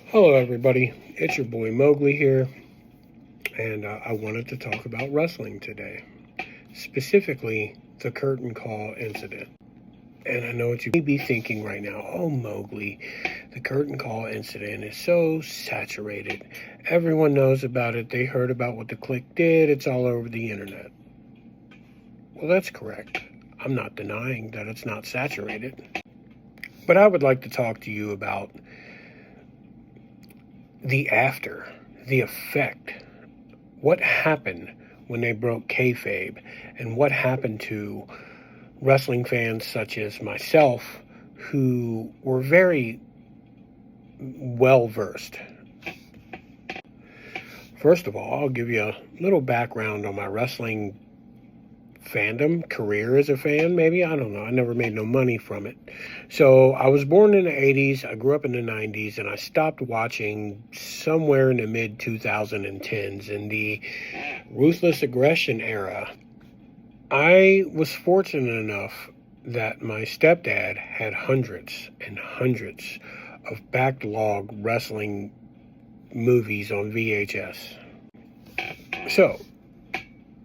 Hello, everybody. It's your boy Mowgli here, and I wanted to talk about wrestling today, specifically the curtain call incident. And I know what you may be thinking right now. Oh, Mowgli, the curtain call incident is so saturated. Everyone knows about it. They heard about what the kilq did. It's all over the internet. Well, that's correct. I'm not denying that it's not saturated. But I would like to talk to you about the after, the effect. What happened when they broke kayfabe, and what happened to wrestling fans such as myself who were very well versed. First of all, I'll give you a little background on my wrestling fandom, career as a fan, maybe. I don't know. I never made no money from it. So I was born in the 80s. I grew up in the 90s, and I stopped watching somewhere in the mid 2010s in the ruthless aggression era. I was fortunate enough that my stepdad had hundreds and hundreds of backlog wrestling movies on VHS. So,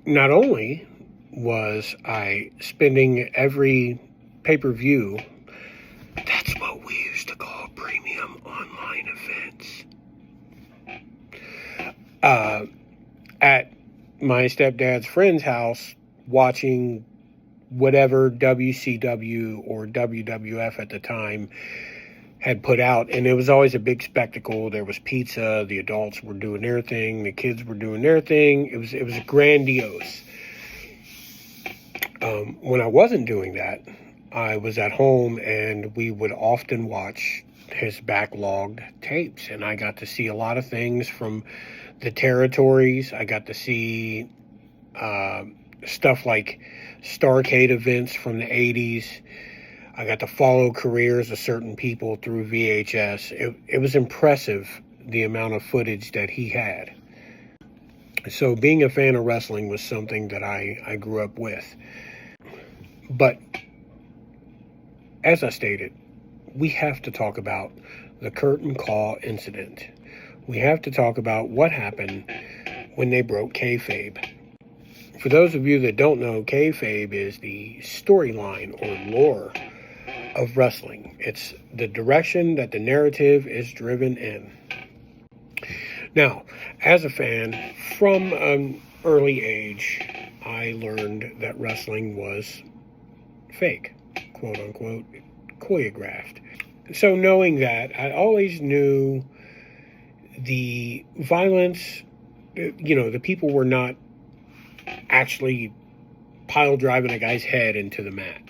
not only was I spending every pay-per-view, that's what we used to call premium online events, at my stepdad's friend's house, watching whatever WCW or WWF at the time had put out, and it was always a big spectacle. There was pizza, the adults were doing their thing, the kids were doing their thing. It was grandiose. When I wasn't doing that, I was at home, and we would often watch his backlogged tapes, and I got to see a lot of things from the territories. I got to see stuff like Starrcade events from the 80s. I got to follow careers of certain people through VHS. It was impressive, the amount of footage that he had. So being a fan of wrestling was something that I grew up with. But as I stated, we have to talk about the curtain call incident. We have to talk about what happened when they broke kayfabe. For those of you that don't know, kayfabe is the storyline or lore of wrestling. It's the direction that the narrative is driven in. Now, as a fan, from an early age, I learned that wrestling was fake, quote unquote, choreographed. So knowing that, I always knew the violence, the people were not actually pile driving a guy's head into the mat.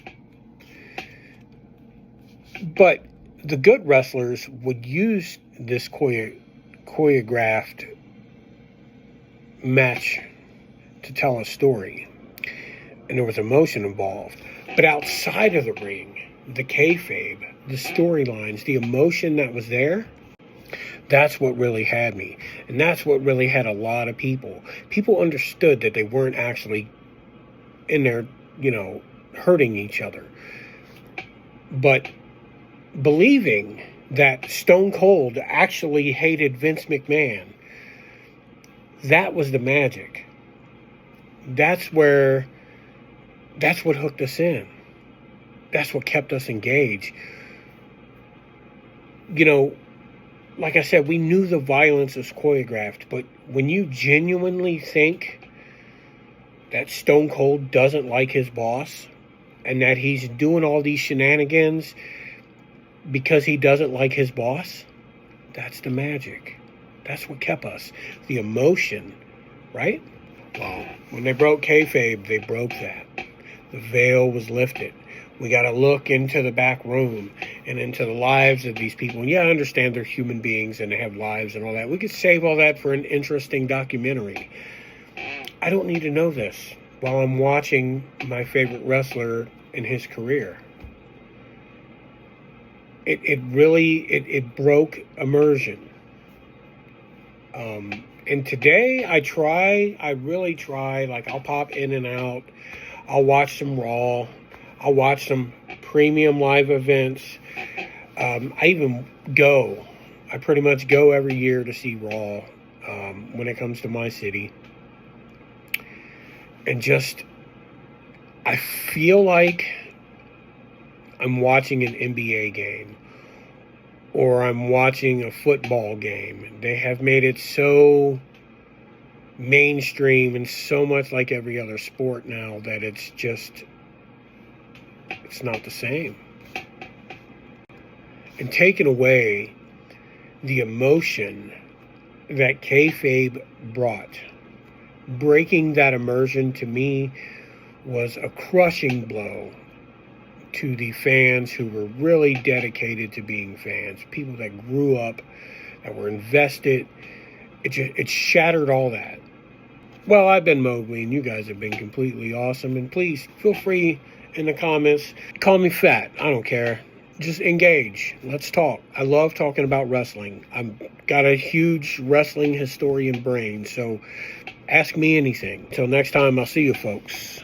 But the good wrestlers would use this choreographed match to tell a story. And there was emotion involved. But outside of the ring, the kayfabe, the storylines, the emotion that was there, that's what really had me. And that's what really had a lot of people. People understood that they weren't actually in there, hurting each other. But believing that Stone Cold actually hated Vince McMahon, that was the magic. That's what hooked us in. That's what kept us engaged. Like I said, we knew the violence was choreographed, but when you genuinely think that Stone Cold doesn't like his boss and that he's doing all these shenanigans because he doesn't like his boss, that's the magic. That's what kept us. The emotion, right? Well, when they broke kayfabe, they broke that. The veil was lifted. We got to look into the back room and into the lives of these people. And yeah, I understand they're human beings and they have lives and all that. We could save all that for an interesting documentary. I don't need to know this while I'm watching my favorite wrestler in his career. It broke immersion. And today I really try, like I'll pop in and out. I'll watch some Raw. I'll watch some premium live events. I even go I pretty much go every year to see Raw when it comes to my city. And just, I feel like I'm watching an NBA game or I'm watching a football game. They have made it so mainstream and so much like every other sport now that it's not the same. And taking away the emotion that Kayfabe brought, breaking that immersion to me was a crushing blow to the fans who were really dedicated to being fans, people that grew up, that were invested. It shattered all that. Well, I've been Mowgli, and you guys have been completely awesome. And please feel free in the comments, call me fat. I don't care. Just engage. Let's talk. I love talking about wrestling. I've got a huge wrestling historian brain, so ask me anything. Until next time, I'll see you folks.